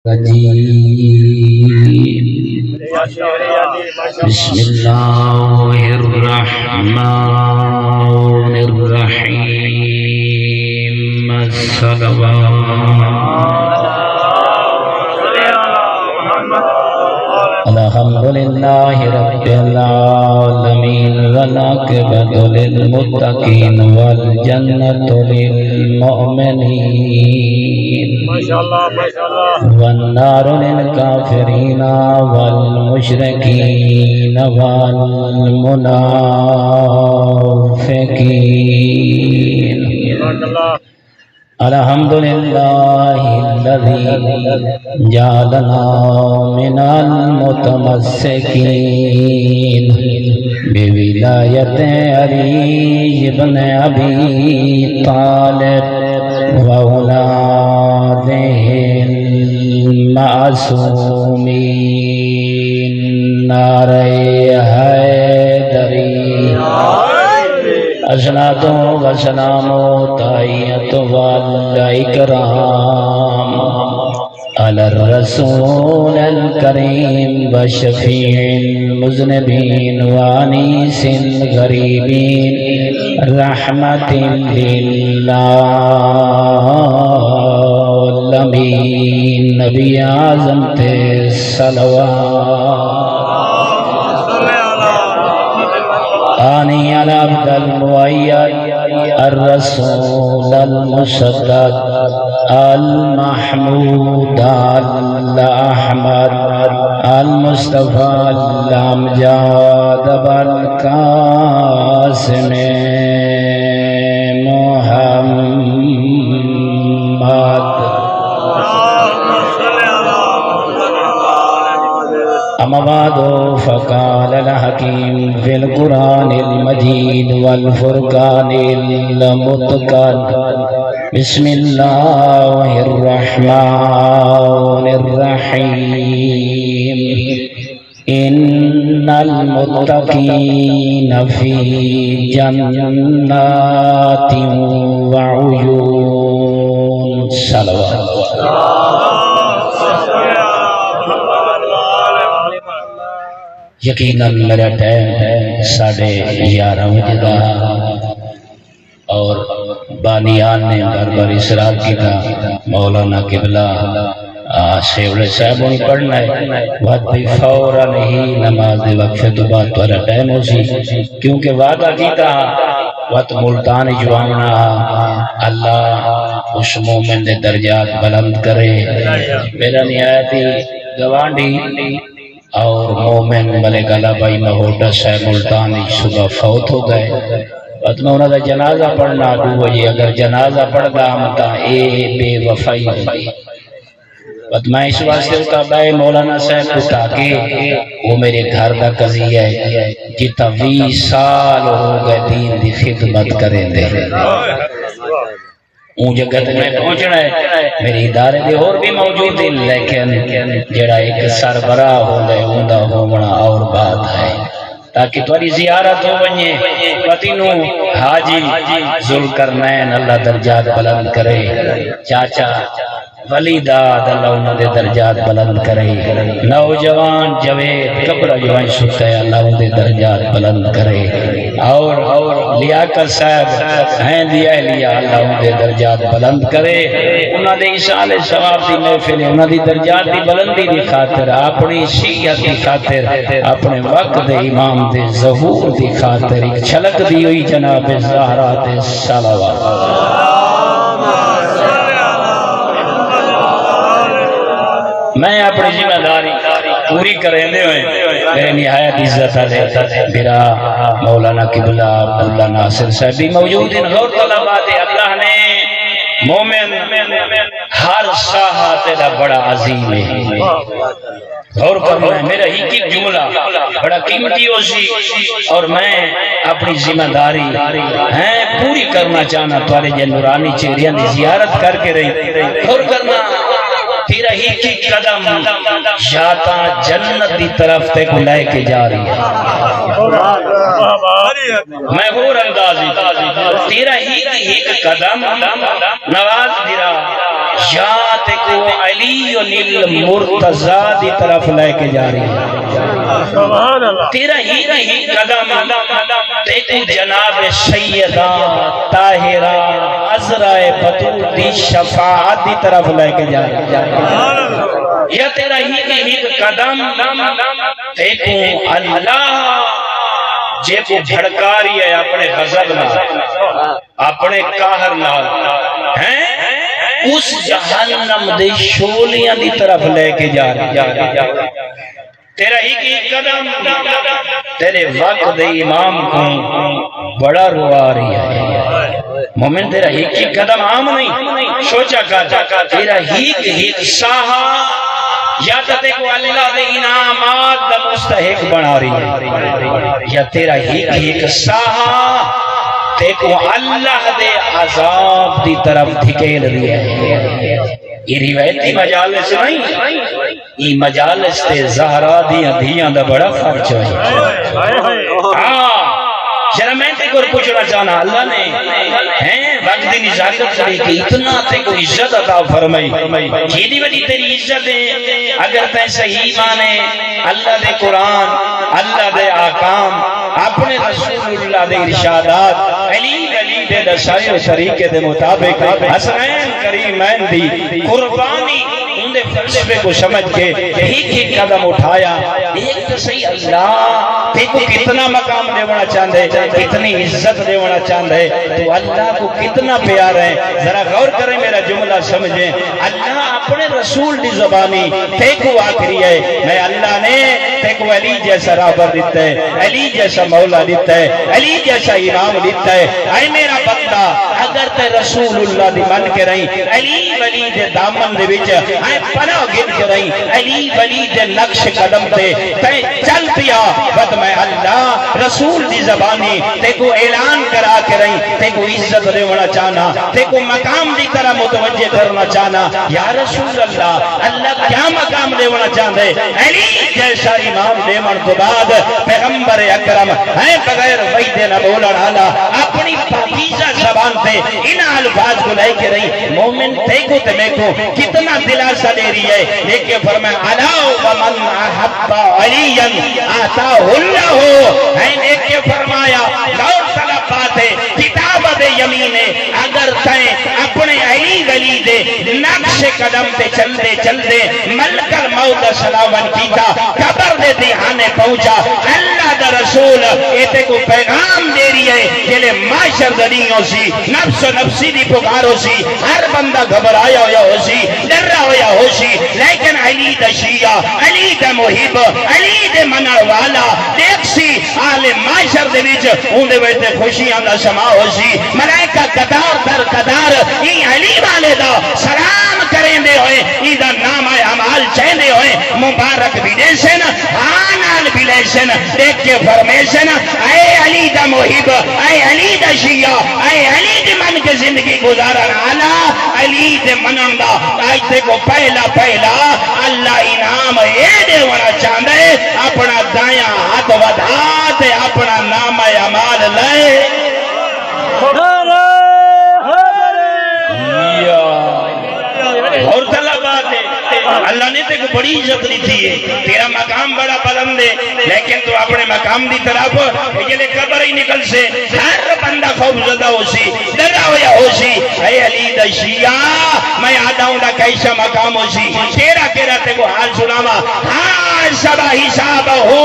بسم الله الرحمن الرحيم الحمد لله رب العالمين والعاقبة للمتقين والجنة للمؤمنين والنار للكافرين والمشركين والمنافقين. الحمد لله الذي جعلنا من المتمسكين بولاية علي بن أبي طالب وأولاده المعصومين. نعرہ حیدری اسناد و سلام و تحیت و اکرام علی الرسول الکریم و شفیع المذنبین و انیس الغریبین رحمت للعالمین. نبی اعظم تے صلوات آنی علی عبد المؤید الرسول المصدق المحمود الأحمد المصطفى الأمجاد بالقاسم محمد. أما بعد فقال الحكيم في القرآن المجيد والفرقان المتقن بسم الله الرحمن الرحيم. إن المتقين في جنات وعيون. صلوات. یقیناً میرا ٹائم ساڑھے 11 بجے دا اور بانیان نے بار بار اصرار کی تھا مولانا قبلہ شیولے صاحب نے پڑھنا ہے وقت بھی فوراً ہی نماز وقفے تو بعد تورا ٹائم ہو سی کیونکہ وعدہ کی تھا وقت ملتان جوامنا اللہ اس مومن دے درجات بلند کرے. میرا نہایتی گوانڈی اور مومن ملک علا بھائی مہوٹا صاحب ملتانی صبح فوت ہو گئے. بات میں انہوں نے جنازہ پڑھنا 2 بجے اگر جنازہ پڑھ گا ہمتا اے بے وفائی ہوئی. بات میں اس واسطے ہوتا بھائی مولانا صاحب کو تاکہ وہ میرے گھر کا قضیہ ہے جتا 20 سال ہو گئے دین دی خدمت کریں دے. اون جگہ میں پہنچنا ہے میری ادارے دے اور بھی موجود ہیں لیکن جڑا ایک سربراہ ہوندے ہوندا ہونا اور بات ہے تاکہ تمہاری زیارت ہو بنے پتینو حاجی ذوالقرنین اللہ درجات بلند کرے. چاچا ولی داد اللہ انہوں دے درجات بلند کرے. نوجوان جوید کپڑا جوان سکتا ہے اللہ انہوں دے درجات بلند کرے. اور لیاقت صاحب ہیں دیا لیا اللہ انہوں دے درجات بلند کرے. انہوں دے اشال ثواب دی محفل انہوں دی درجات دی بلندی دی خاطر اپنی شیعت دی خاطر اپنے وقت دے امام دے ظہور دی خاطر ایک چھلک دی ہوئی جناب زہرا دے صلوات. میں اپنی ذمہ داری پوری کرنے ہوئے میرے نہایت عزت ہے میرا مولانا قبلہ عبداللہ ناصر صاحب بھی موجود ہیں. غور طلبات اللہ نے مومن ہر ساحہ تیرا بڑا عظیم ہے. غور کرنا ہے میرا ہی کی جملہ بڑا قیمتی ہو سی اور میں اپنی ذمہ داری پوری کرنا چاہنا تمہارے جن نورانی چہریاں دی زیارت کر کے رہی. غور کرنا تیرا ہی کی قدم شاتا جنت دی طرف تے کو لے کے جا رہی ہے. میں غور اندازی تیرا ہی ایک قدم نواز گرا یا تے کو علی المرتضی دی طرف لے کے جا رہی ہے تیرا ہی قدم تے کو جناب سیدہ طاہرہ عذرا بطول دی شفاعت دی طرف لے کے جا رہی ہے یا تیرا ہی قدم تے کو اللہ جے کو بھڑکا رہی ہے اپنے غضب نال اپنے قہر نال ہیں اس جہنم دے شولیاں دی طرف لے کے جا رہی ہے تیرا ہی قدم تیرے وقت دے امام کو بڑا روا رہی ہے مومن تیرا ہی قدم عام نہیں سوچا کر تیرا ہی ساہا یا تے کو اللہ دے انعامات دا مستحق بنا رہی ہے یا تیرا ہی ساہا تے کو اللہ دے عذاب دی طرف دھکیل رہی ہے یہ روایتی مجالس نہیں یہ مجالس تے زہرا دیاں دا بڑا فرق ہے ذرا میں تے کو پوچھنا چاہنا اللہ نے ہیں وقت دی نظارت کرے کہ اتنا تے کو عزت عطا فرمائی کیڑی وڈی تیری عزت ہے اگر تے صحیح مانے اللہ دے قرآن اللہ دے احکام اپنے رسول اللہ دے ارشادات علی دے دسائے و طریقے دے مطابق حسنین کریمین دی قربانی ان دے فلسفے کو سمجھ کے ایک قدم اٹھایا ایک تو صحیح اللہ تے کو کتنا مقام دیونا چاہندے کتنی عزت دیونا چاہندے تو اللہ کو کتنا پیار ہے ذرا غور کریں میرا جملہ سمجھیں اللہ اپنے رسول دی زبانی تے کو آخری ہے میں اللہ نے تے کو علی جیسا رابر دیتا ہے علی جیسا مولا دیتا ہے علی جیسا امام دیتا ہے اے میرا بندہ اگر تے رسول اللہ دی من کے رہی علی ولی دے دامن دے وچ اے پناہ گن کے رہی علی ولی دے نقش قدم تے تے چل پیا بد میں اللہ رسول دی زبانی تے کو اعلان کرا کے رہی تے کو عزت دیونا چاہنا تے کو مقام دی طرح متوجہ کرنا چاہنا یا رسول اللہ اللہ کیا مقام دیونا چاہندے علی جیسا امام دیوان تو بعد پیغمبر اکرم ہے بغیر وحید نہ بولن والا اپنی پاکیزہ زبان تے ان الفاظ کو لے کے رہی مومن تے کو تے میں کو کتنا دلاسا دے رہی ہے لیکن فرمایا الا ومن احب علی آتا اللہ ہے لیکن فرمایا غور طلب بات ہے کتاب دے یمین اگر تے اپنے علی ولی دے نقش قدم تے چلتے چلتے ملک الموت سلاون کیتا قبر دے دیہانے پہنچا اللہ دا رسول ایتے کو پیغام دے رہی ہے جلے معاشر دنیوں سی نفس و نفسی دی پکارو سی ہر بندہ گھبرایا ہویا ہو سی ڈرا ہویا ہو سی لیکن علی دا شیعہ علی دا محب علی دے منع والا دیکھ سی آل معاشر دے وچ اون دے وچ خوشیاں دا سما ہو سی ملائکہ قطار در قطار ای علی والے دا سلام کریں دے ہوئے ای دا نام اعمال چہندے ہوئے مبارک بھی دے سن آنال بھی لے سن دیکھ کے فرمیشن اے علی دا محب اے علی دا شیعہ اے علی دے من کے زندگی گزارن آلا علی دے منن دا آئیتے کو پہلا اللہ انعام اے دے ونا چاندے اپنا دایاں ہاتھ ودھاتے اپنا نام اعمال لے اور طلبات ہے اللہ نے تے کو بڑی عزت دی تھی ہے تیرا مقام بڑا بلند ہے لیکن تو اپنے مقام دی طرف یہ قبر ہی نکل سے ہر بندہ خوف زدہ ہو سی ڈرا ہویا ہو سی اے علی دا شیعہ میں آدھا ہوں دا کیسا مقام ہو سی تیرا تے کو حال سناما ہاں سبا حساب ہو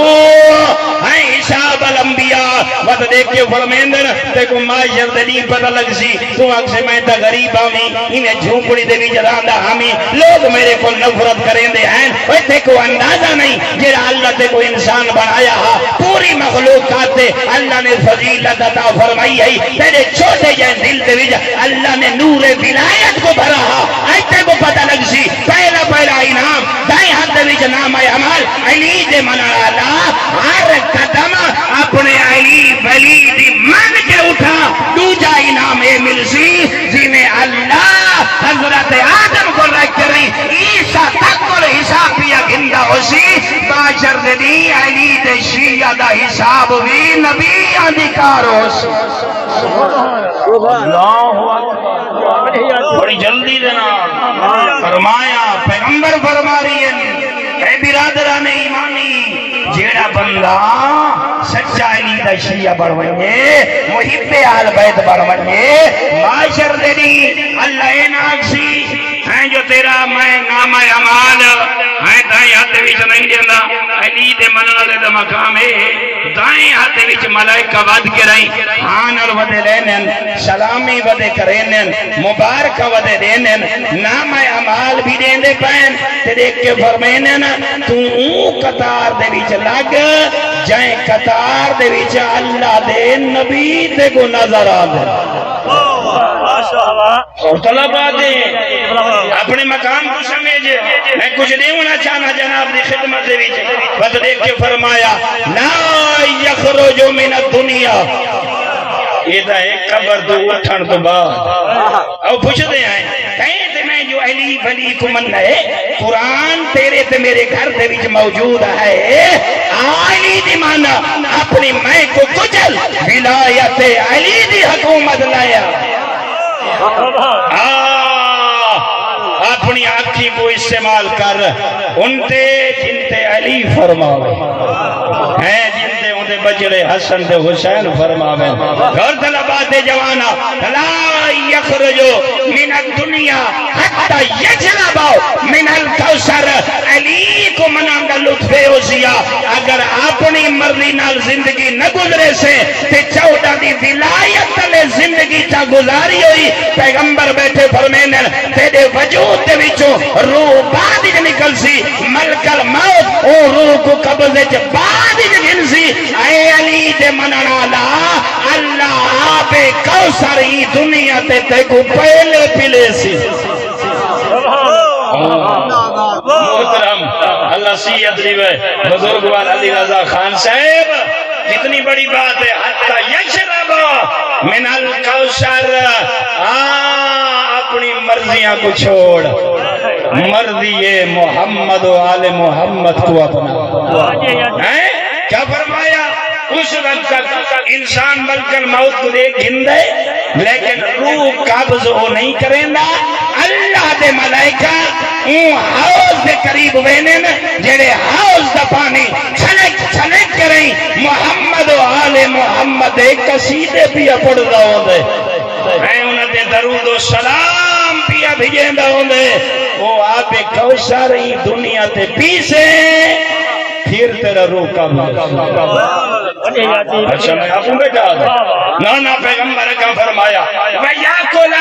ہاں حساب الانبیاء وقت دیکھ کے فرمیندن تے کو معاشر دلیل پتہ لگ سی تو اکسے میں تا غریب آمی انہیں جھوپڑی دے بھی جراندہ ہمیں لوگ میرے کو نفرت کریں دے ہیں وہ تے کو اندازہ نہیں جیرا اللہ تے کو انسان بنایا ہا پوری مخلوقات تے اللہ نے فضیلت عطا فرمائی ہے تیرے چھوٹے جائیں دل دے وچ اللہ نے نور ولایت کو بھرا ہا ایتے کو پتہ لگ سی پہلا انعام دائیں ہاتھ دے وچ نام اعمال علی دے منالا ہر قدم اپنے علی ولی دی من کے اٹھا دوجا انعام اے مل سی جنہیں اللہ حضرت آدم کو رکھ کر رہی عیسیٰ تک کو حساب پیا گندہ ہو سی باجر دی علی دے شیعہ دا حساب بھی نبی اندکار ہو سی اللہ اکبر بڑی جلدی دینا فرمایا پیغمبر فرما رہی ہے اے برادران ایمانی جیڑا بندہ سچا علی دا شیعہ بڑھ ونجے محب آل بیت بڑھ ونجے معاشر دینی اللہ ناکسی ہیں جو تیرا میں نام اعمال ہیں دائیں ہاتھ وچ نہیں دینا علی دے منن والے دا مقام ہے دائیں ہاتھ وچ ملائکہ ود کے رہی آنر ودے لینن سلامی ودے کرینن مبارک ودے دینن نام اعمال بھی دین دے پین تے دیکھ کے فرمینن تو قطار دے وچ لگ جائیں قطار دے وچ اللہ دے نبی تے کو نظر آ دے اور طلبات دیں اپنے مقام کو سمجھے میں کچھ دیونا چاہنا جناب دی خدمت دے ویچے بس دیکھ کے فرمایا لا یخرج من الدنیا یہ دا ایک قبر دو اٹھن تو بعد او پوچھ دے آئیں کہیں تے میں جو علی بلی کو من ہے قرآن تیرے تے میرے گھر دے ویچ موجود ہے علی دی مانا اپنی میں کو کچل ولایت علی دی حکومت لایا اپنی آنکھی کو استعمال کر انتے جنتے علی فرماوے ہیں جنتے انتے بجڑے حسن دے حسین فرماوے اور طلبات جوانا لا یخرجو من الدنیا حتی یجلبو من الکوثر علی کو منانگا لطف اوزیا اگر اپنی مرضی نال زندگی نہ گزرے سے تے 14 دی ولایت لے زندگی تا گزاری ہوئی پیغمبر بیٹھے فرمینن تیرے وجود دے وچوں روح بعد ہی نکل سی ملک الموت او روح کو قبضے چ بعد ہی گھنسی اے علی دے مننا لا اللہ آپ کوثر ہی دنیا تے تے کو پہلے پلے سی محترم اللہ سید لیوے بزرگوار علی رضا خان صاحب کتنی بڑی بات ہے حتی یشرب من الکوثر اپنی مرضیاں کو چھوڑ مرضی محمد و آل محمد کو اپنا کیا فرمایا اس وقت تک انسان ملک الموت کو دیکھ گھندے لیکن روح قابض وہ نہیں کریں گا اللہ دے ملائکہ اون حوض دے قریب وینن جڑے حوض دا پانی چھلک چھلک کریں محمد و آل محمد ایک قصیدے پیا پڑھ رہا ہوں دے میں انہوں نے درود و سلام پیا بھیجیں دا ہوں دے وہ آپ کوثر ہی دنیا تے پیسے پھر تیرا روح قابض اچھا میں آپ بیٹا نانا پیغمبر کا فرمایا وَيَأْكُلَ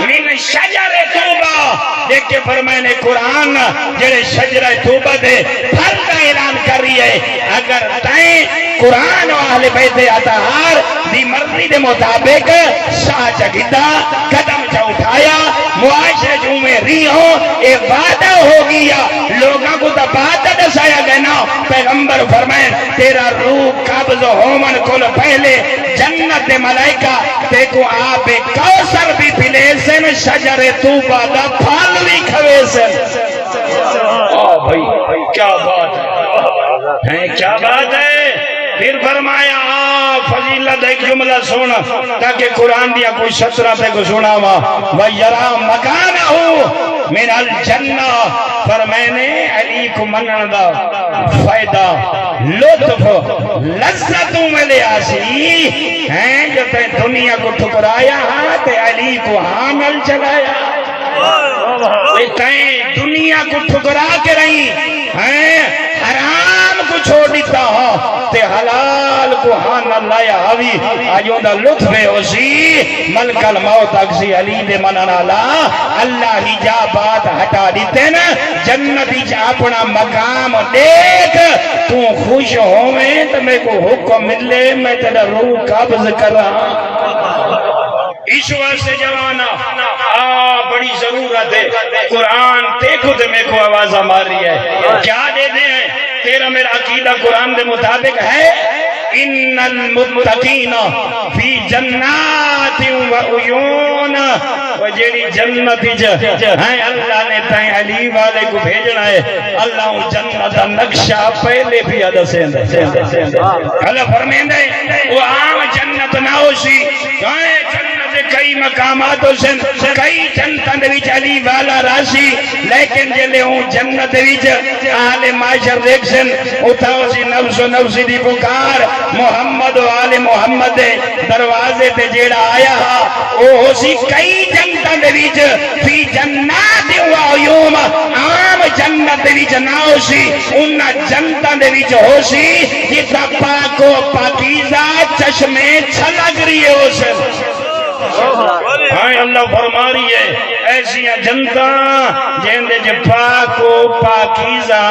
مِنْ شَجَرِ طُوبَى دیکھ کے فرمائنے قرآن جڑے شجرہ توبہ دے پھل کا اعلان کر رہی ہے اگر تائیں قرآن و اہل بیت اطہار دی مرضی دے مطابق سا چگیتا قدم چا اٹھایا معاشرے جو میں ری ہو اے وعدہ ہو گیا لوگاں کو تا بات دسایا گیا نا پیغمبر فرمائیں تیرا روح قابض ہومن کل پہلے جنت ملائکہ دیکھو آپ کوثر بھی پلے سن شجر توبہ دا پھل بھی کھوے سن بھائی کیا بات ہے کیا بات ہے پھر فرمایا فضیلت ایک جملہ سونا تاکہ قرآن دیا کوئی 17 تے کو سنا ہوا وَيَرَا مَكَانَهُ مِنَ الْجَنَّةِ فرمائنے علی کو منن دا فائدہ لطف لذتوں میں لے آسی ہیں جو تے دنیا کو ٹھکرایا ہاں تے علی کو حامل چلایا تے دنیا کو ٹھکرا کے رہی ہیں حرام کو چھوڑ دیتا ہاں تے حلال کو ہاں نہ لایا ہوئی آجوں دا لطف اسی ملک الموت اکسی علی دے مننا لا اللہ ہی جا بات ہٹا دیتے نا جنتی جا اپنا مقام دیکھ تو خوش ہوئے تو میں کو حکم ملے میں تیرا روح قابض کر رہا اس واسطے جوانا بڑی ضرورت ہے قرآن دیکھو تے میں کو آواز ہماری ہے کیا دے دیں تیرا میرا عقیدہ قرآن دے مطابق ہے ان المتقین فی جنات و عیون و جیڑی جنت ہیں اللہ نے تائیں علی والے کو بھیجنا ہے اللہ جنت نقشہ پہلے بھی عدد سے اللہ فرمین دے وہ عام جنت نہ ہو سی جنت سے کئی مقامات سن کئی جنتاں دے وچ علی والا راسی لیکن جلے ہوں جنت وچ اہل معاشر دیکھ سن اتھاؤ سی نفس و نفسی دی پکار محمد و آل محمد دروازے تے جیڑا آیا ہا او سی کئی جنتاں دے وچ فی جنات و عیوم عام جنت دے وچ نہ ہو سی انہاں جنتاں دے وچ ہو سی جتا پاک و پاکیزہ چشمے چھلک رہی ہو سن ہاں اللہ فرما رہی ہے ایسی جنتاں جیندے جو پاک و پاکیزہ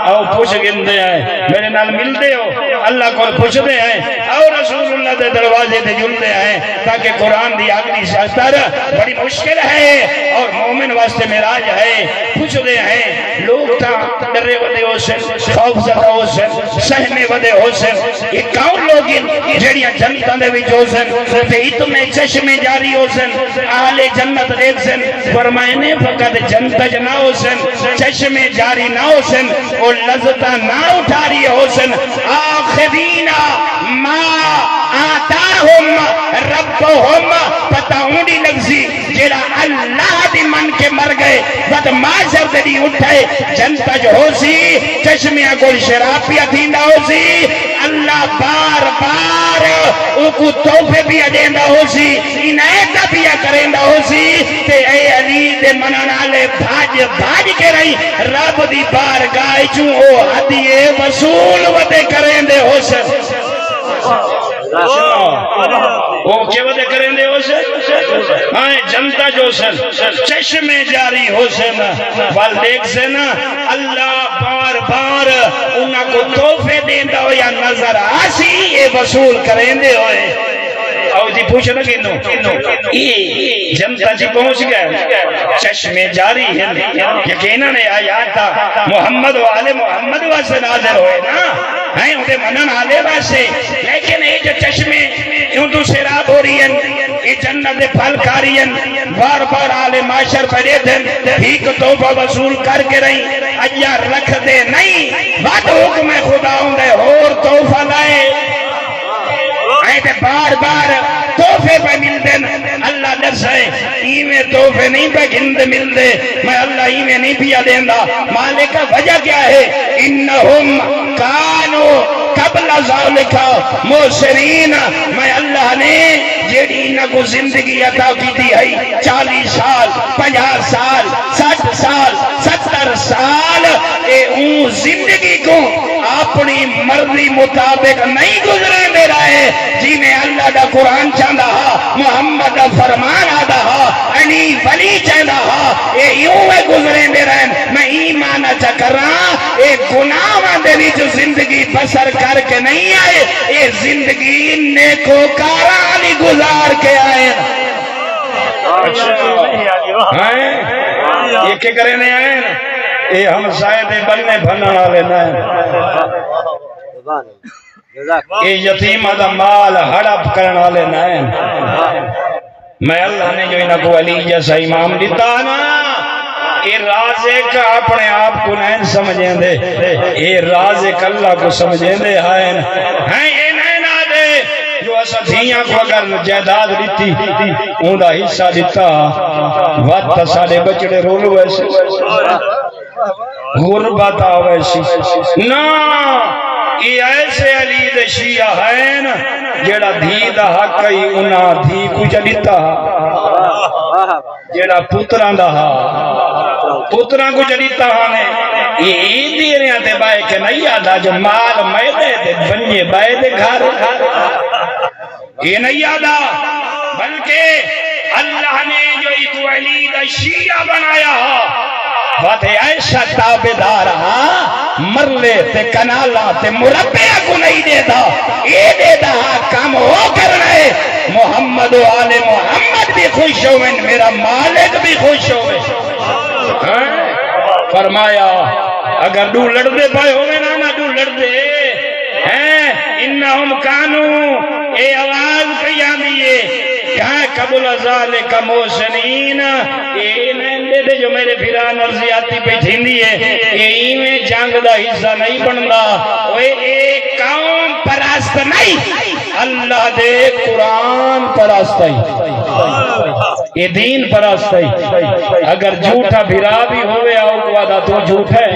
او پوچھ گندے ہیں میرے نال ملتے ہو اللہ کو پوچھ دے ہیں اور رسول اللہ دے دروازے دے جلتے ہیں تاکہ قرآن دی اگلی شاستر بڑی مشکل ہے اور مومن واسطے معراج ہے پوچھ دے ہیں لوگ تا ڈرے ودے ہو سن خوف زدہ ہو سن سہمے ودے ہو سن یہ کون لوگ جڑیاں جنتاں دے وچ ہو سن تے اتنے چشمے جاری ہو سن اہل جنت دیکھ سن فرمائنے فقط جنت نہ ہو سن چشمے جاری نہ ہو سن اور لذتہ نہ اٹھاری ہو سن آخرین ما آتاہم ربہم پتہ ہونی لگزی جیڑا اللہ دی من کے مر گئے بد معاشر دی اٹھائے جنتا جو ہو سی چشمیاں کوئی شرابیہ تھیندا ہو سی اللہ بار بار او کو توفے بھی اڈیندا ہو سی عنایتہ بھی کریندا ہو سی تے اے علی دے منانالے بھاج کے رہی رب دی بارگاہ چوں او ہدیے وصول ودے کریندے ہو سن وہ کیا ودے کریندے ہو سن ہاں جنتا جو سن چشمے جاری ہو سن وال دیکھ سن اللہ بار بار انہاں کو توفے دیندہ ہو یا نظر آسی یہ وصول کریندے ہوئے اور جی پوچھ نہ کہ جنتا جی پہنچ گئے چشمے جاری ہیں یقیناً آیات تھا محمد و آل محمد واسے نازل ہوئے نا ہیں انہیں منن آلے واسے لیکن یہ جو چشمے یوں تو شراب ہو رہی ہیں یہ جنت پھل کھا رہی ہیں بار بار آل معاشر پڑے دن ٹھیک توفہ وصول کر کے رہی اجا رکھ دے نہیں بات حکم خدا ہوں دے اور توفہ لائے آئے بار بار توفے پہ مل دے اللہ در سے ایمیں توفے نہیں پہ گند مل دے میں اللہ ایمیں نہیں پیا دیندہ مالک کا وجہ کیا ہے انہم کانو قبل ذالکا موسرین میں اللہ نے جیڑی انہوں کو زندگی عطا کی دی ہے 40 سال 50 سال 60 سال 70 سال اے اون زندگی کو اپنی مرضی مطابق نہیں گزرے دے رہے جی میں اللہ دا قرآن چاندہ ہا محمد دا فرمان آدھا ہا علی ولی چاندہ ہا اے یوں میں گزرے دے رہے میں ایمانہ چکر رہا اے گناہ دے بھی جو زندگی بسر کر کے نہیں آئے اے زندگی نیکو کارانی گزار کے آئے یہ کیا کرے نہیں آئے اے ہم سائدے بننے بھننا لینا ہے اے یتیم دا مال ہڑپ کرنا لینا ہے میں اللہ نے جو انہوں کو علی جیسا امام دیتا نا اے رازق اپنے آپ کو نہیں سمجھیں دے اے رازق اللہ کو سمجھیں دے ہیں یہ نہیں نہ دے جو ایسا دھیاں کو اگر جائیداد دیتی اون دا حصہ دیتا وقت سارے بچڑے رول ویسے غربت آویسی نا یہ ایسے علی دے شیعہ ہیں جیڑا دھی دا حق کئی انہا دھی کو چلیتا جیڑا پتران دا پتران کو چلیتا ہانے یہ دیرے آتے بائے کے نہیں آدھا جو مال میدے دے بنیے بائے دے گھر یہ نہیں آدھا بلکہ اللہ نے جو ایک علی دا شیعہ بنایا فاتح ایسا تابدار مرلے تے کنالا تے مربع کو نہیں دیتا یہ دیتا کام ہو کرنا ہے محمد و آل محمد بھی خوش ہوئے میرا مالک بھی خوش ہوئے فرمایا اگر دو لڑ دے پائے ہوئے نا دو لڑ دے انہم کانو اے آواز کیا دیئے کہاں قبل ذالک موسنین اے نندے دے جو میرے پھران ارضیاتی پہ تھیندی ہے اے میں جنگ دا حصہ نہیں بندا اے قوم پرست نہیں اللہ دے قرآن پرستائی یہ دین پرستائی اگر جھوٹا بھرا بھی ہوئے آؤ کو آدھا تو جھوٹ ہے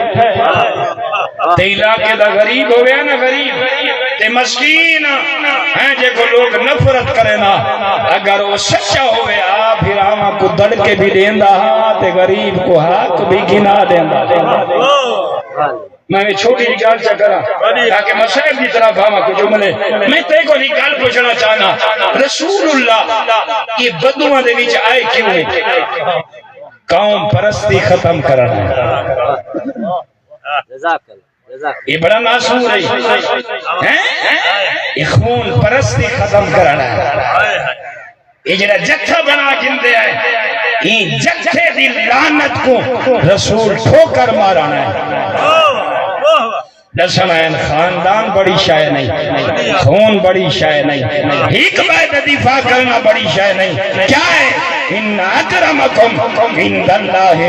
تے علاقے دا غریب ہوئے نا غریب تے مسکین ہیں جے کو لوگ نفرت کرے نا اگر وہ سچا ہوئے آ بھراما کو دڑ کے بھی دیندہ تے غریب کو حق بھی گنا دیندہ میں چھوٹی گال چکرا تاکہ مسائل کی طرف بھاما کو جملے میں تے کو نکال پوچھنا چاہنا رسول اللہ یہ بدوان دے ویچ آئے کیوں ہے قوم پرستی ختم کرنا یہ بڑا معصوم ہے یہ خون پرستی ختم کرنا یہ جڑا جتھا بنا گندے آئے یہ جتھے دی لعنت کو رسول ٹھوکر مارانا ہے دسنائن خاندان بڑی شائع نہیں خون بڑی شائع نہیں ایک بات دفاع کرنا بڑی شائع نہیں کیا ہے ان اکرمکم عند اللہ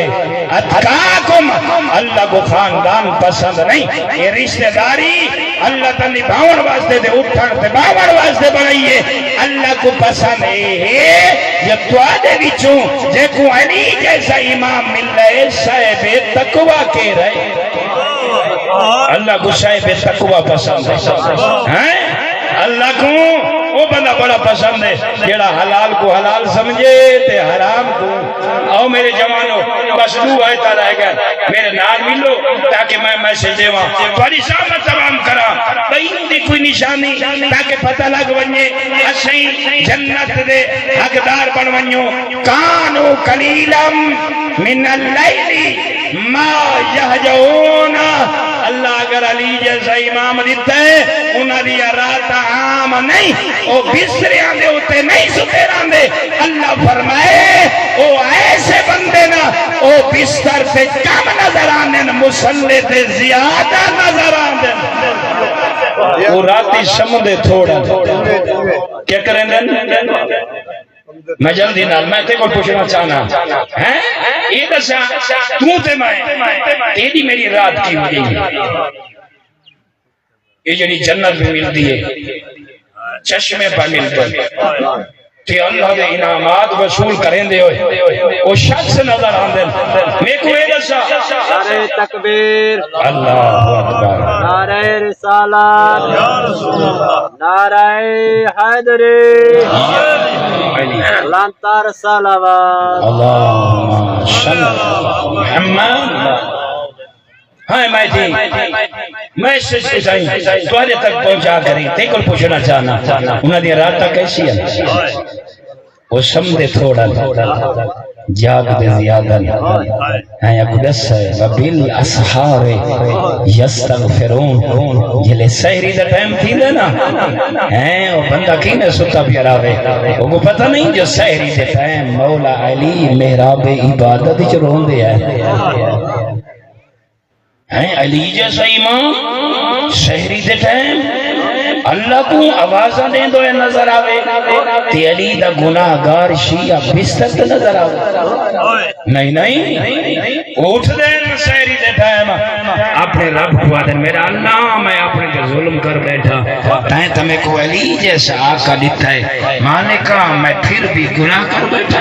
اتقاکم اللہ کو خاندان پسند نہیں یہ رشتہ داری اللہ تا نبھاؤن واسطے دے اٹھن تے باون واسطے بنائیے اللہ کو پسند ہے جب تو آدھے بچوں جے کو علی جیسا امام مل رہے صاحب تقوی کے رہے اللہ کو صاحب تقوی پسند ہے اللہ کو وہ بندہ بڑا پسند ہے جیڑا حلال کو حلال سمجھے تے حرام کو آؤ میرے جوانوں بس دو آئیتا رہ گئے میرے نال ملو تاکہ میں میسیج دے وہاں بڑی سامت تمام کرا بہن دی کوئی نشانی تاکہ پتہ لگ ونجے اسیں جنت دے حقدار بن ونجو کانو قلیلم من اللیل ما یہجعون اللہ اگر علی جیسا امام دیتا ہے انہاں دیا رات عام نہیں او بسریاں دے ہوتے نہیں سفیران دے اللہ فرمائے او ایسے بندے نا او بستر پہ کم نظر آنے مسلح تے زیادہ نظر آنے وہ راتی سمدے تھوڑا کیا کریں دیں میں جلدی نال میں تے کو پوچھنا چاہنا ہیں یہ دسا تو تے میں تیری میری رات کی ہوئی یہ جنی جنت بھی ملتی ہے چشمے پر ملتے تے اللہ دے انعامات وصول کریں دے ہوئے وہ شخص نظر آن دے میں کو یہ دسا نعرہ تکبیر اللہ اکبر نعرہ رسالت نعرہ حیدری لانتار صلوات اللہم صلی محمد ہاں میں تھی میں سچ سائیں توارے تک پہنچا کریں تے کو پوچھنا چاہنا انہاں دی رات کیسی ہے وہ سمدے تھوڑا جاگ دے زیادہ ہیں اقدس ہے وبیل اسحار یستغفرون جلے سہری دا ٹائم تھی دے نا ہیں وہ بندہ کینے ستا پیراوے وہ کو پتہ نہیں جو سہری دے ٹائم مولا علی محراب عبادت جو رون دے ہیں علی جیسا امام سہری دے ٹائم اللہ کو آوازہ دیں دو نظر آوے تی علی دا گناہگار شیعہ بستر تے نظر آوے نہیں اٹھ دیں سہری دے ٹائم اپنے رب کو آدھن میرا اللہ میں اپنے کے ظلم کر بیٹھا تائیں تمہیں کو علی جیسا آقا دیتا ہے مانے کہا میں پھر بھی گناہ کر بیٹھا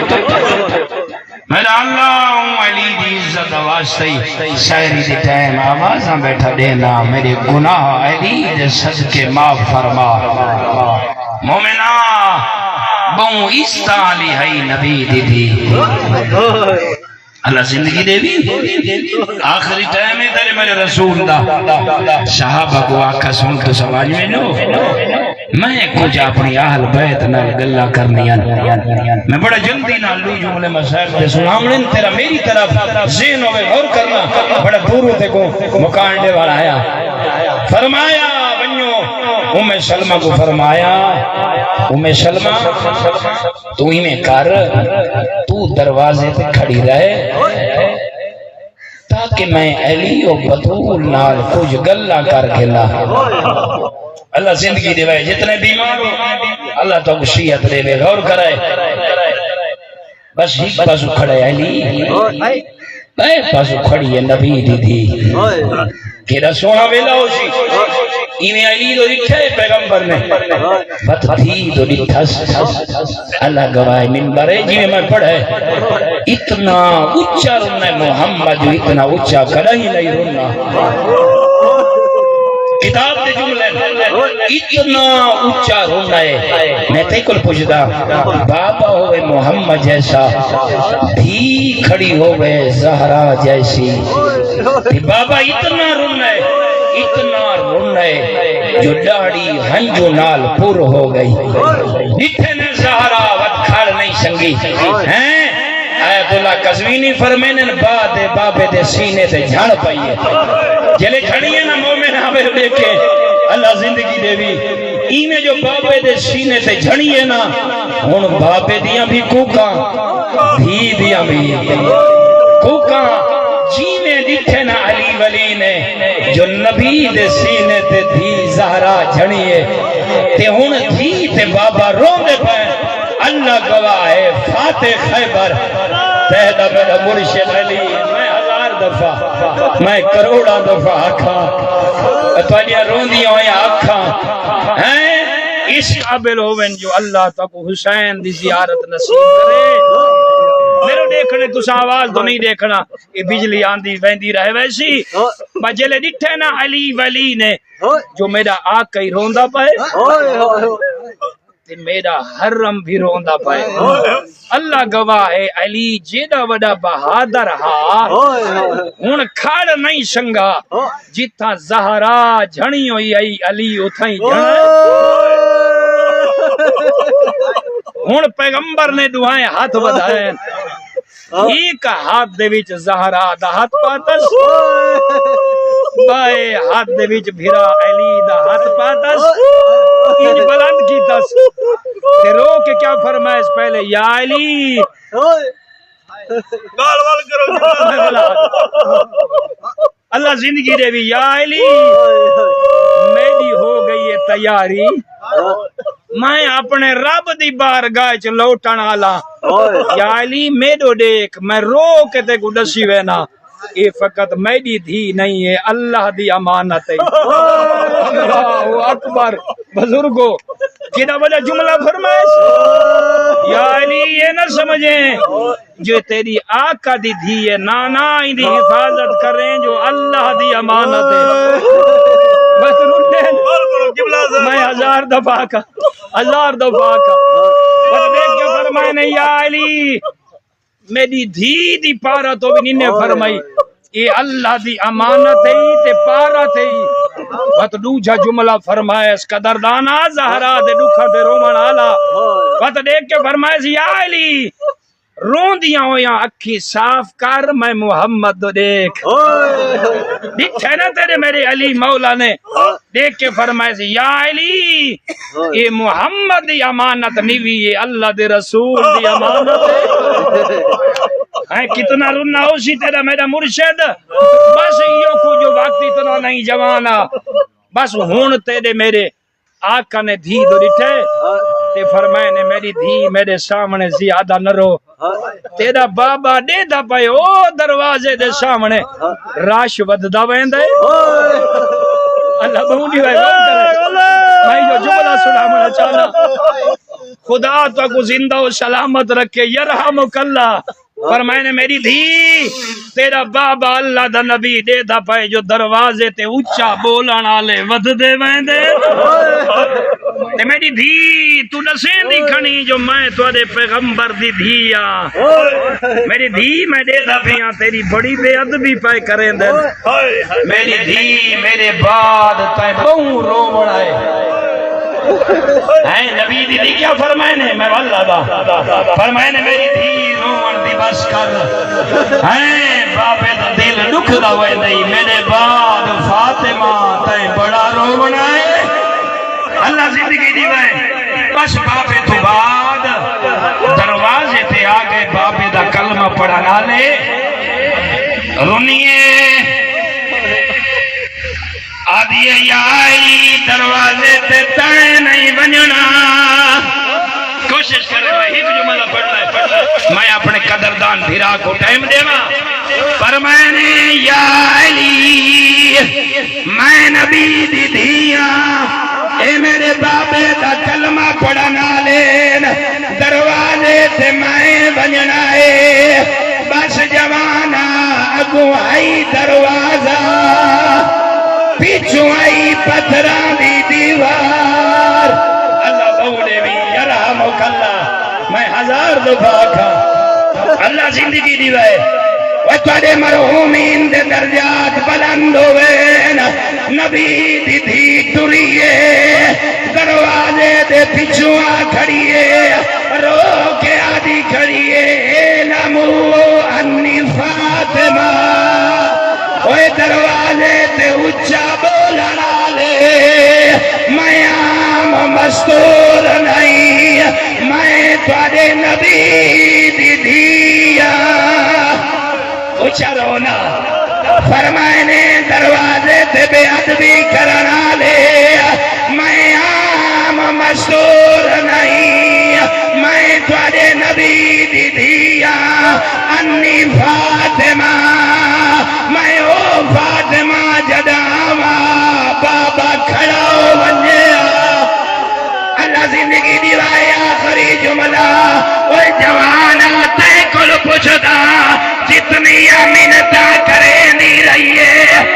میرا اللہ ہوں علی دی عزت واسطی سہری دی ٹائم آوازاں بیٹھا دینا میرے گناہ علی دے صدقے معاف فرما مومنہ بہوں استعالی ہے نبی دی دی اللہ زندگی دے بھی آخری ٹائم ہے میرے رسول دا صحابہ کو آقا سن تو سمجھ میں نو میں کچھ اپنی اہل بیت نہ گلہ کرنی میں بڑا جلدی نہ لو جملے مسائل دے سنامن تیرا میری طرف ذہن ہوئے غور کرنا بڑا دور ہوتے کو مکانڈے والا آیا فرمایا بنیو سلمہ کو فرمایا سلمہ تو ہی میں کر تو دروازے پہ کھڑی رہے تاکہ میں علی و بطول نال کچھ گلہ کر کے لا اللہ زندگی دے وے جتنے بیمار ہو اللہ تو صحت دے وے غور کرے بس ایک پاسو کھڑے علی اے پاسو کھڑی ہے نبی دی کہ سونا ویلا ہو سی ایویں علی دو ڈٹھے پیغمبر نے بت تھی دو ڈٹھس اللہ گواہ منبر ہے جی میں پڑھے اتنا اونچا رونا ہے محمد جو اتنا اونچا کڑا ہی نہیں رونا کتاب دے جملے اتنا اونچا رونا ہے میں تے کل پوچھدا بابا ہوئے محمد جیسا بھی کھڑی ہوئے زہرا جیسی بابا اتنا رونا ہے جو ڈاڑی ہنجو نال پور ہو گئی ڈٹھے نے زہرا وکھڑ نہیں سنگی ہیں آیت اللہ قزوینی فرمینے بعد بابے دے سینے تے جھڑ پائیے جلے کھڑیے نا مومن آبے دیکھے اللہ زندگی دے بھی اینے جو بابے دے سینے تے جھڑیے نا ہن بابے دیاں بھی کوکاں بھی دیاں بھی کوکاں جی میں ڈٹھے نا علی ولی نے جو نبی دے سینے تے دھی زہرا جھڑیے تے ہن دھی تے بابا رون دے پائے اللہ گواہ ہے فاتح خیبر تہدہ میرا مرشد علی میں 1000 دفعہ میں کروڑا دفعہ آکھا توانیاں روندیاں ہوئے آکھا ہیں اس قابل ہوئن جو اللہ تک حسین دی زیارت نصیب کرے میرے دیکھنے تُسا آواز تو نہیں دیکھنا یہ بجلی آندھی ویندی رہے ویسی بجلے ڈٹھے نا علی ولی نے جو میرا آقا ہی روندا پائے میرا حرم بھی روندا پائے اللہ گواہ ہے علی جیڑا وڈا بہادر ہا ہن کھڑ نہیں سنگا جتھا زہرا جھڑی ہوئی آئی علی اتھائی جھڑ ہن پیغمبر نے دعائیں ہاتھ بدھائیں ایک ہاتھ دے وچ زہرا دا ہاتھ پاتس بائے ہاتھ دے وچ بھرا علی دا ہاتھ پاتس انج بلند کی تس تے رو کے کیا فرمائے اس پہلے یا علی گال وال کرو اللہ زندگی دے بھی یا علی میری ہو گئی ہے تیاری میں اپنے رب دی بارگاہ چ لوٹن والا یا علی میرو دیکھ میں رو کے تے کو دسی وینا یہ فقط میری دھی نہیں ہے اللہ دی امانت ہے اللہ اکبر بزرگو کیڑا بڑا جملہ فرمائے یا علی یہ نہ سمجھیں جو تیری آقا دی دھی ہے نانا ہی دی حفاظت کریں جو اللہ دی امانت ہے بس رنیں میں 1000 دفعہ کا 1000 دفعہ کا پر دیکھ کے فرمائے نہیں یا علی میری دھی دی پارا تو بھی نہیں فرمائی یہ اللہ دی امانت ہے تے پارا تے وقت دوجا جملہ فرمائے اس قدردانا زہرا دے دکھا تے رومن آلا وقت دیکھ کے فرمائے یا علی رون دیاں ہویاں اکھی صاف کر میں محمد دو دیکھ دیکھے نا تیرے میرے علی مولا نے دیکھ کے فرمائے یا علی یہ محمد دی امانت نیوی ہے اللہ دے رسول دی امانت ہے کتنا رونا ہو سی تیرا میرا مرشد بس یہ کو جو وقت اتنا نہیں جوانا بس ہون تیرے میرے آقا نے دھی دو ڈٹھے تے فرمائے نے میری دھی میرے سامنے زیادہ نہ رو تیرا بابا دے دا پائے او دروازے دے سامنے راش وددا ویندے اللہ بہونی ہوئے میں جو جملہ سنامنا چاہنا خدا تو کو زندہ و سلامت رکھے یرحمک اللہ فرمائے نے میری دھی تیرا بابا اللہ دا نبی دے دا پائے جو دروازے تے اچھا بولان آلے ود دے ویندے تے میری دھی تو نسین دی کھنی جو میں تو دے پیغمبر دی دھیا میری دھی میں دے دا پیاں تیری بڑی بے ادبی پائے کریں دے میری دھی میرے بعد تے بہوں رو بڑھائے نبی دی کیا فرمائے نے میں واللہ دا فرمائے نے میری دھی رومن دی بس کر بابے دا دل دکھ دا ہوئے نہیں میرے بعد فاطمہ تے بڑا رومن آئے اللہ زندگی دی وے بس بابے تو بعد دروازے تے آگے بابے دا کلمہ پڑھنا لے رونیے آدھیے یا آئی دروازے تے تائے نہیں بننا کوشش کرے میں ایک جملہ پڑھنا ہے میں اپنے قدردان بھیرا کو ٹائم دے پر میں نے یا علی میں نبی دی دھیاں تے میں بننا ہے بس جوانا اگوں آئی دروازہ پیچھوں آئی پتھراں دی دیوار اللہ بولے بھی یرحمک اللہ میں ہزار دفعہ کھا اللہ زندگی دیوائے وَتَوَدَّ مرحومین دے درجات بلند ہوئے نبی دی دھی ٹریے دروازے دے پچھوں آ کھڑیے رو کے آدھی کھڑیے نمو انی فاطمہ اوے دروازے تے اچھا بولنا لے میں عام مستور نہیں میں تواڈے نبی دی دھیا اچھا رونا فرمائے نے دروازے تے بے ادبی کرنا لے میں عام مستور نہیں میں تواڈے نبی دی دھیا انی فاطمہ میں او فاطمہ جداوا بابا کھڑا ہو ونجیا اللہ زندگی دیوائے آخری جملہ وہ جوانا تے کل پوچھتا جتنی منتا کرے نہیں رہی ہے